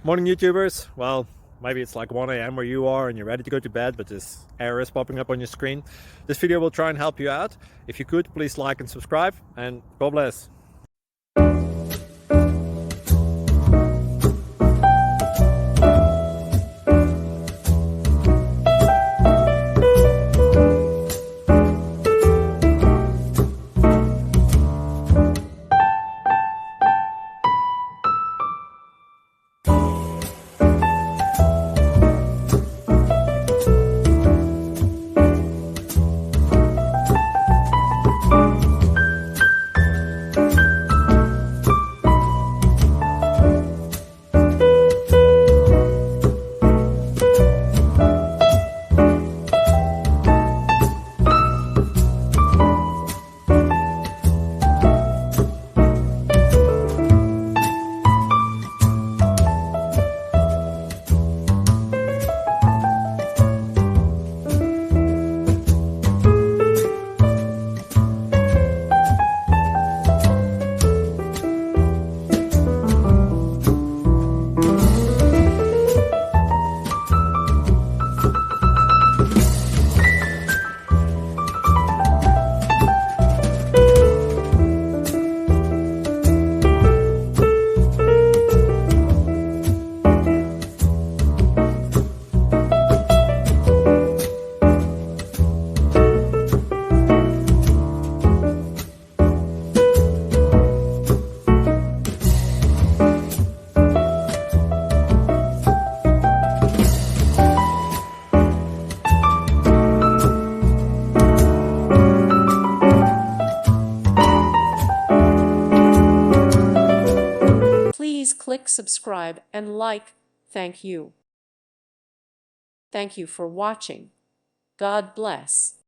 Morning YouTubers. Well, maybe it's like 1 a.m. where you are and you're ready to go to bed, but this error is popping up on your screen. This video will try and help you out. If you could, please like and subscribe, and God bless. Please click subscribe and like. Thank you. Thank you for watching. God bless.